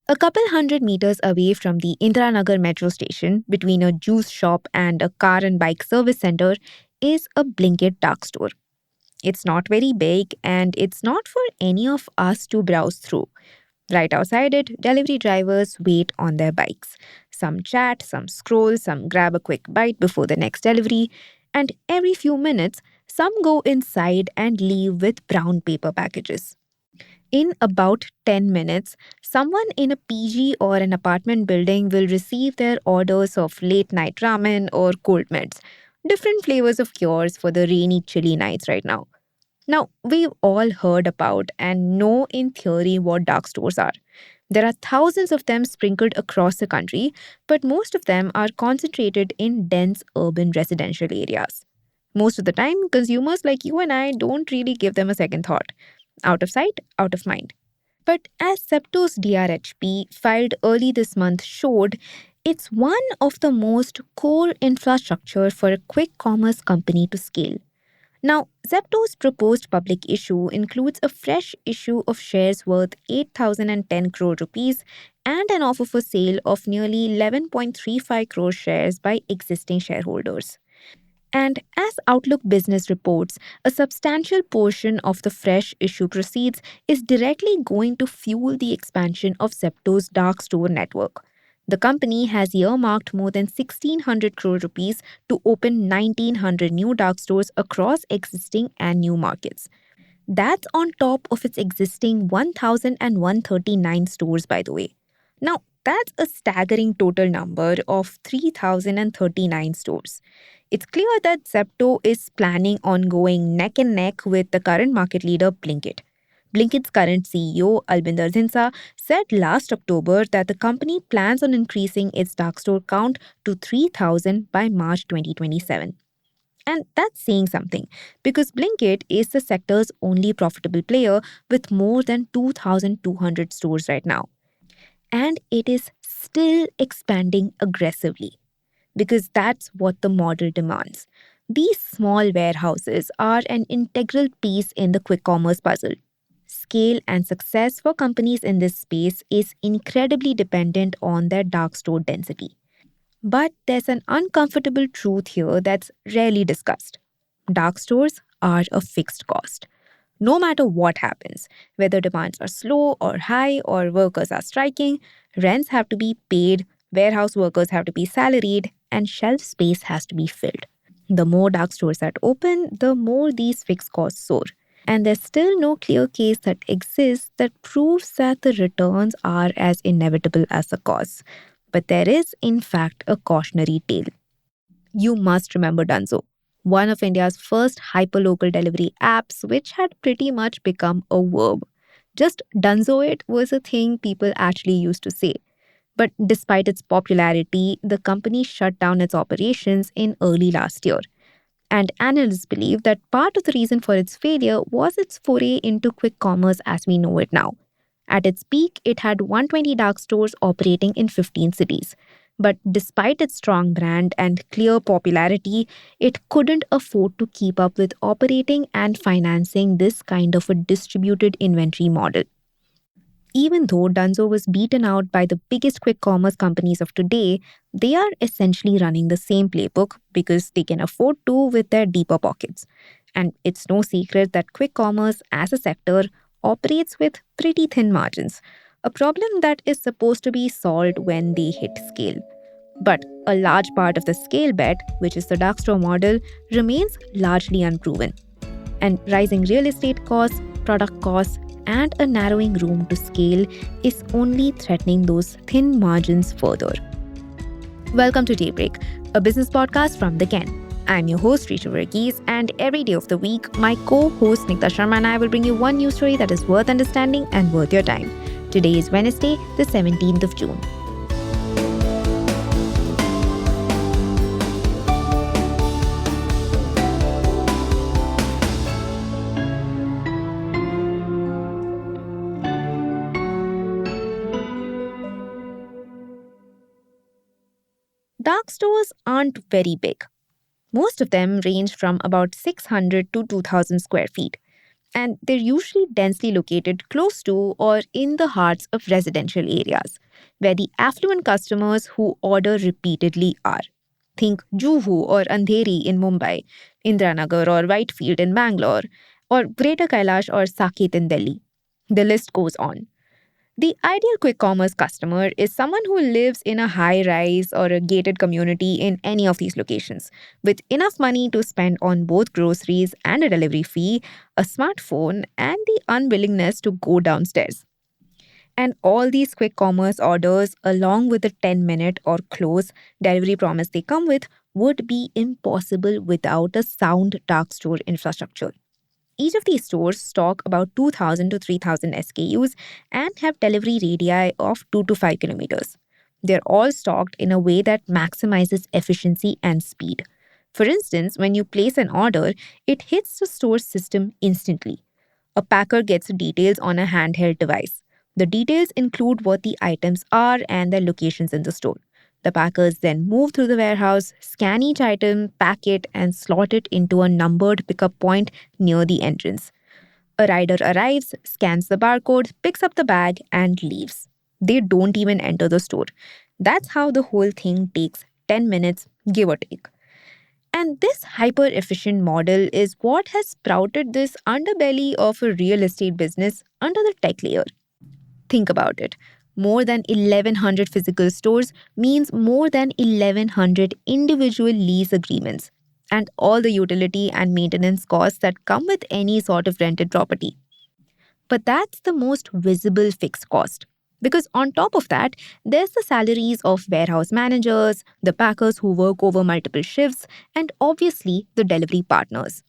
A couple hundred meters away from the Indiranagar metro station, between a juice shop and a car and bike service center, is a Blinkit dark store. It's not very big and it's not for any of us to browse through. Right outside it, delivery drivers wait on their bikes. Some chat, some scroll, some grab a quick bite before the next delivery, and every few minutes, some go inside and leave with brown paper packages. In about 10 minutes, someone in a PG or an apartment building will receive their orders of late night ramen or cold meds, different flavors of cures for the rainy, chilly nights right now. Now, we've all heard about and know in theory what dark stores are. There are thousands of them sprinkled across the country, but most of them are concentrated in dense urban residential areas. Most of the time, consumers like you and I don't really give them a second thought. Out of sight, out of mind. But as Zepto's DRHP filed early this month showed, it's one of the most core infrastructure for a quick commerce company to scale. Now, Zepto's proposed public issue includes a fresh issue of shares worth 8,010 crore rupees and an offer for sale of nearly 11.35 crore shares by existing shareholders. And as Outlook Business reports, a substantial portion of the fresh issue proceeds is directly going to fuel the expansion of Zepto's dark store network. The company has earmarked more than 1,600 crore rupees to open 1,900 new dark stores across existing and new markets. That's on top of its existing 1,139 stores, by the way. Now, that's a staggering total number of 3,039 stores. It's clear that Zepto is planning on going neck and neck with the current market leader, Blinkit. Blinkit's current CEO, Albinder Zinsa, said last October that the company plans on increasing its dark store count to 3,000 by March 2027. And that's saying something because Blinkit is the sector's only profitable player with more than 2,200 stores right now. And it is still expanding aggressively because that's what the model demands. These small warehouses are an integral piece in the quick commerce puzzle. Scale and success for companies in this space is incredibly dependent on their dark store density. But there's an uncomfortable truth here that's rarely discussed. Dark stores are a fixed cost. No matter what happens, whether demands are slow or high or workers are striking, rents have to be paid, warehouse workers have to be salaried, and shelf space has to be filled. The more dark stores that open, the more these fixed costs soar. And there's still no clear case that exists that proves that the returns are as inevitable as the costs. But there is, in fact, a cautionary tale. You must remember Dunzo, one of India's first hyperlocal delivery apps, which had pretty much become a verb. Just Dunzo it was a thing people actually used to say. But despite its popularity, the company shut down its operations in early last year. And analysts believe that part of the reason for its failure was its foray into quick commerce as we know it now. At its peak, it had 120 dark stores operating in 15 cities. But despite its strong brand and clear popularity, it couldn't afford to keep up with operating and financing this kind of a distributed inventory model. Even though Dunzo was beaten out by the biggest quick commerce companies of today, they are essentially running the same playbook because they can afford to with their deeper pockets. And it's no secret that quick commerce as a sector operates with pretty thin margins, a problem that is supposed to be solved when they hit scale. But a large part of the scale bet, which is the dark store model, remains largely unproven. And rising real estate costs, product costs, and a narrowing room to scale is only threatening those thin margins further. Welcome to Daybreak, a business podcast from The Ken. I'm your host, Risha Verghese, and every day of the week, my co-host Nikta Sharma and I will bring you one news story that is worth understanding and worth your time. Today is Wednesday, the 17th of June. Dark stores aren't very big. Most of them range from about 600 to 2,000 square feet. And they're usually densely located close to or in the hearts of residential areas, where the affluent customers who order repeatedly are. Think Juhu or Andheri in Mumbai, Indranagar or Whitefield in Bangalore, or Greater Kailash or Saket in Delhi. The list goes on. The ideal quick commerce customer is someone who lives in a high rise or a gated community in any of these locations, with enough money to spend on both groceries and a delivery fee, a smartphone, and the unwillingness to go downstairs. And all these quick commerce orders, along with the 10-minute or close delivery promise they come with, would be impossible without a sound dark store infrastructure. Each of these stores stock about 2,000 to 3,000 SKUs and have delivery radii of 2 to 5 kilometers. They're all stocked in a way that maximizes efficiency and speed. For instance, when you place an order, it hits the store's system instantly. A packer gets details on a handheld device. The details include what the items are and their locations in the store. The packers then move through the warehouse, scan each item, pack it, and slot it into a numbered pickup point near the entrance. A rider arrives, scans the barcode, picks up the bag, and leaves. They don't even enter the store. That's how the whole thing takes 10 minutes, give or take. And this hyper efficient model is what has sprouted this underbelly of a real estate business under the tech layer. Think about it. More than 1,100 physical stores means more than 1,100 individual lease agreements and all the utility and maintenance costs that come with any sort of rented property. But that's the most visible fixed cost. Because on top of that, there's the salaries of warehouse managers, the packers who work over multiple shifts, and obviously the delivery partners.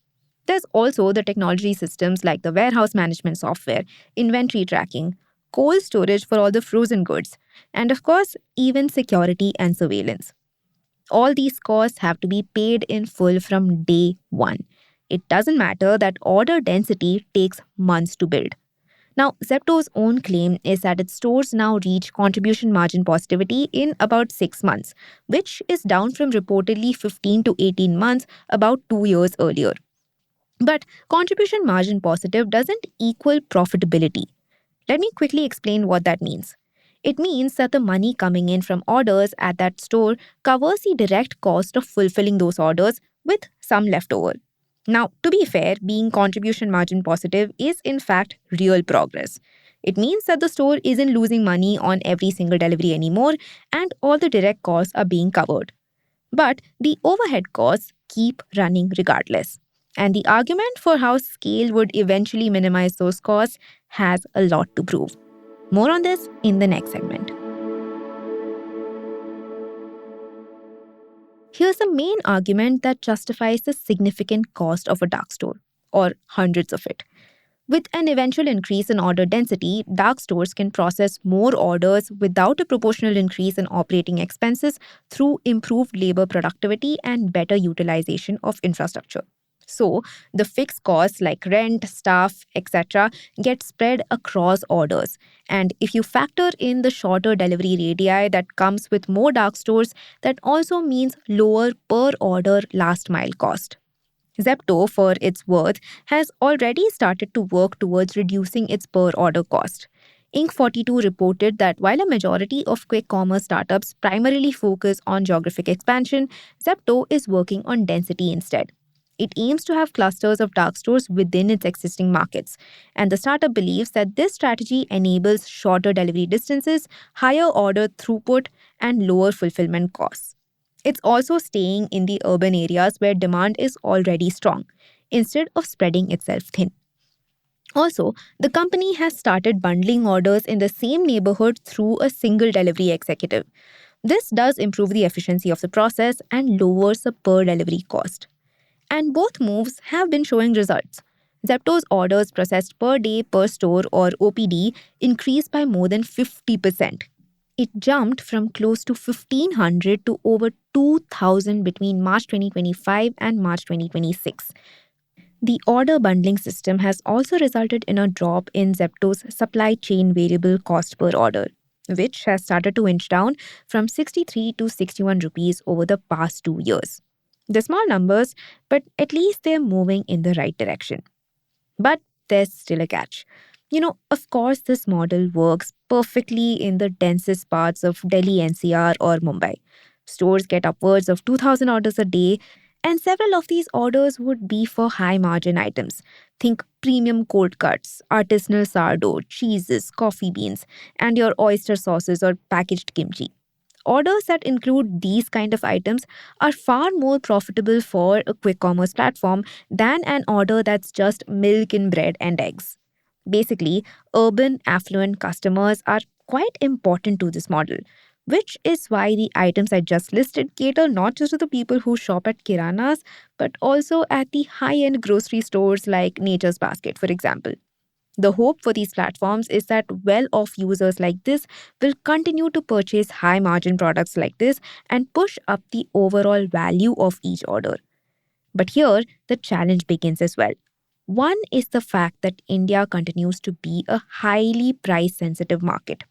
There's also the technology systems like the warehouse management software, inventory tracking, cold storage for all the frozen goods, and of course, even security and surveillance. All these costs have to be paid in full from day one. It doesn't matter that order density takes months to build. Now, Zepto's own claim is that its stores now reach contribution margin positivity in about 6 months, which is down from reportedly 15 to 18 months about 2 years earlier. But contribution margin positive doesn't equal profitability. Let me quickly explain what that means. It means that the money coming in from orders at that store covers the direct cost of fulfilling those orders with some leftover. Now, to be fair, being contribution margin positive is in fact real progress. It means that the store isn't losing money on every single delivery anymore and all the direct costs are being covered. But the overhead costs keep running regardless. And the argument for how scale would eventually minimize those costs has a lot to prove. More on this in the next segment. Here's the main argument that justifies the significant cost of a dark store, or hundreds of it. With an eventual increase in order density, dark stores can process more orders without a proportional increase in operating expenses through improved labor productivity and better utilization of infrastructure. So, the fixed costs like rent, staff, etc., get spread across orders. And if you factor in the shorter delivery radii that comes with more dark stores, that also means lower per order last mile cost. Zepto, for its worth, has already started to work towards reducing its per order cost. Inc. 42 reported that while a majority of quick commerce startups primarily focus on geographic expansion, Zepto is working on density instead. It aims to have clusters of dark stores within its existing markets, and the startup believes that this strategy enables shorter delivery distances, higher order throughput, and lower fulfillment costs. It's also staying in the urban areas where demand is already strong, instead of spreading itself thin. Also, the company has started bundling orders in the same neighborhood through a single delivery executive. This does improve the efficiency of the process and lowers the per delivery cost. And both moves have been showing results. Zepto's orders processed per day per store or OPD increased by more than 50%. It jumped from close to 1,500 to over 2,000 between March 2025 and March 2026. The order bundling system has also resulted in a drop in Zepto's supply chain variable cost per order, which has started to inch down from 63 to 61 rupees over the past 2 years. They're small numbers, but at least they're moving in the right direction. But there's still a catch. Of course, this model works perfectly in the densest parts of Delhi NCR or Mumbai. Stores get upwards of 2,000 orders a day, and several of these orders would be for high margin items. Think premium cold cuts, artisanal sourdough, cheeses, coffee beans, and your oyster sauces or packaged kimchi. Orders that include these kind of items are far more profitable for a quick commerce platform than an order that's just milk and bread and eggs. Basically, urban affluent customers are quite important to this model, which is why the items I just listed cater not just to the people who shop at kiranas, but also at the high end grocery stores like Nature's Basket, for example. The hope for these platforms is that well off users like this will continue to purchase high margin products like this and push up the overall value of each order. But here, the challenge begins as well. One is the fact that India continues to be a highly price sensitive market.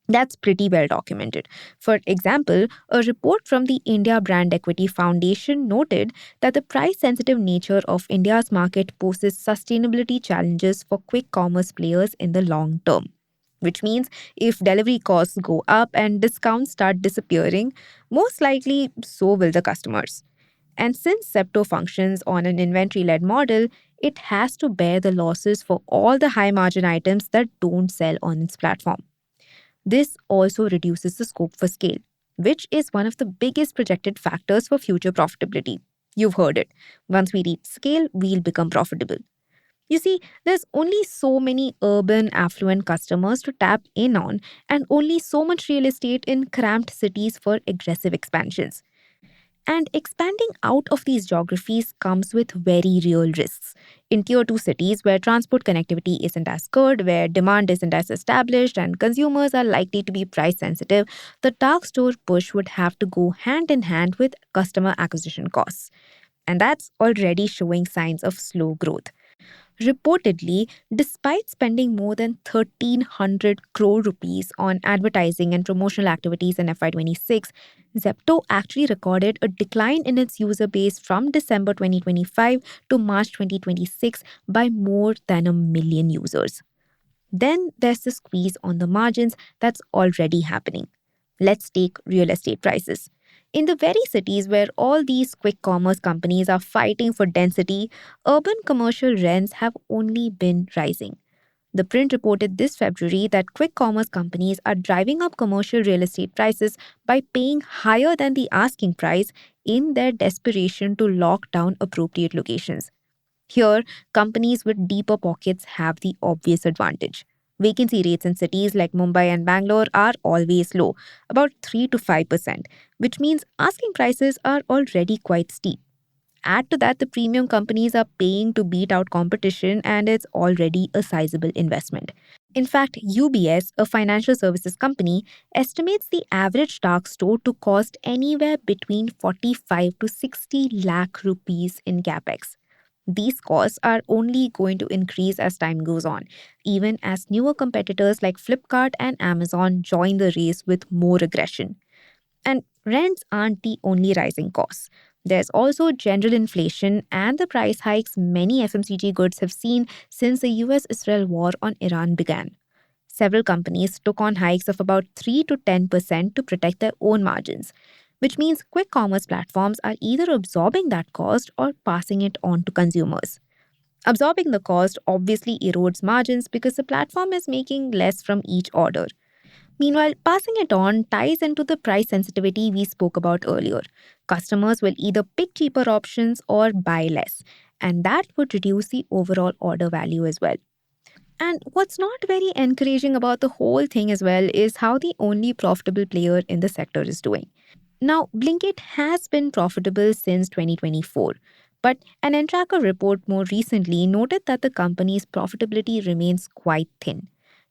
That's pretty well documented. For example, a report from the India Brand Equity Foundation noted that the price sensitive nature of India's market poses sustainability challenges for quick commerce players in the long term. Which means if delivery costs go up and discounts start disappearing, most likely so will the customers. And since Zepto functions on an inventory led model, it has to bear the losses for all the high margin items that don't sell on its platform. This also reduces the scope for scale, which is one of the biggest projected factors for future profitability. You've heard it. Once we reach scale, we'll become profitable. You see, there's only so many urban affluent customers to tap in on, and only so much real estate in cramped cities for aggressive expansions. And expanding out of these geographies comes with very real risks. In tier 2 cities where transport connectivity isn't as good, where demand isn't as established, and consumers are likely to be price sensitive, the dark store push would have to go hand in hand with customer acquisition costs. And that's already showing signs of slow growth. Reportedly, despite spending more than 1,300 crore rupees on advertising and promotional activities in FY26, Zepto actually recorded a decline in its user base from December 2025 to March 2026 by more than a million users. Then there's the squeeze on the margins that's already happening. Let's take real estate prices. In the very cities where all these quick commerce companies are fighting for density, urban commercial rents have only been rising. The print reported this February that quick commerce companies are driving up commercial real estate prices by paying higher than the asking price in their desperation to lock down appropriate locations. Here, companies with deeper pockets have the obvious advantage. Vacancy rates in cities like Mumbai and Bangalore are always low, about 3 to 5%, which means asking prices are already quite steep. Add to that, the premium companies are paying to beat out competition, and it's already a sizable investment. In fact, UBS, a financial services company, estimates the average dark store to cost anywhere between 45 to 60 lakh rupees in capex. These costs are only going to increase as time goes on, even as newer competitors like Flipkart and Amazon join the race with more aggression. And rents aren't the only rising costs. There's also general inflation and the price hikes many FMCG goods have seen since the US Israel war on Iran began. Several companies took on hikes of about 3 to 10% to protect their own margins, which means quick commerce platforms are either absorbing that cost or passing it on to consumers. Absorbing the cost obviously erodes margins because the platform is making less from each order. Meanwhile, passing it on ties into the price sensitivity we spoke about earlier. Customers will either pick cheaper options or buy less, and that would reduce the overall order value as well. And what's not very encouraging about the whole thing as well is how the only profitable player in the sector is doing. Now, Blinkit has been profitable since 2024, but an Entracker report more recently noted that the company's profitability remains quite thin.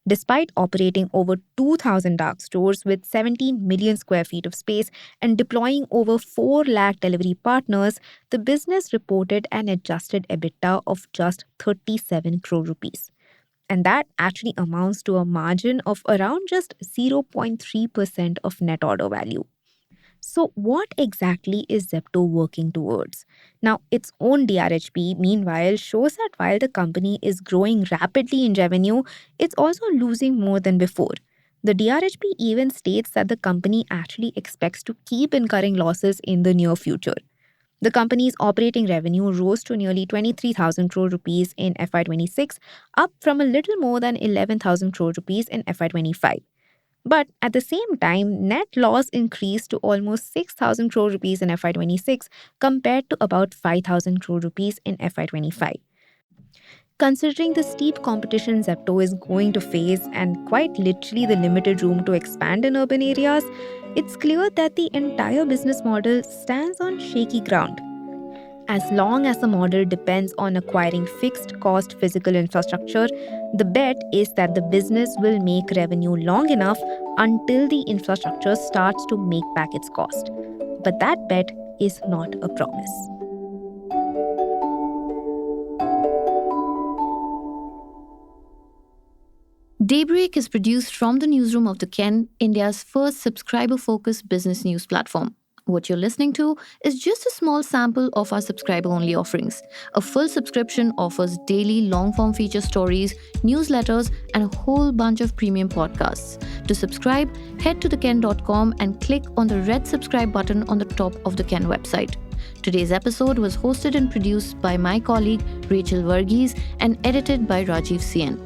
Despite operating over 2,000 dark stores with 17 million square feet of space and deploying over 4 lakh delivery partners, the business reported an adjusted EBITDA of just 37 crore rupees. And that actually amounts to a margin of around just 0.3% of net order value. So, what exactly is Zepto working towards? Now, its own DRHP, meanwhile, shows that while the company is growing rapidly in revenue, it's also losing more than before. The DRHP even states that the company actually expects to keep incurring losses in the near future. The company's operating revenue rose to nearly 23,000 crore rupees in FY26, up from a little more than 11,000 crore rupees in FY25. But at the same time, net loss increased to almost 6,000 crore rupees in FY26 compared to about 5,000 crore rupees in FY25. Considering the steep competition Zepto is going to face and quite literally the limited room to expand in urban areas, it's clear that the entire business model stands on shaky ground. As long as the model depends on acquiring fixed cost physical infrastructure, the bet is that the business will make revenue long enough until the infrastructure starts to make back its cost. But that bet is not a promise. Daybreak is produced from the newsroom of The Ken, India's first subscriber focused business news platform. What you're listening to is just a small sample of our subscriber only offerings. A full subscription offers daily long form feature stories, newsletters, and a whole bunch of premium podcasts. To subscribe, head to theken.com and click on the red subscribe button on the top of the Ken website. Today's episode was hosted and produced by my colleague Rachel Varghese and edited by Rajiv Sien.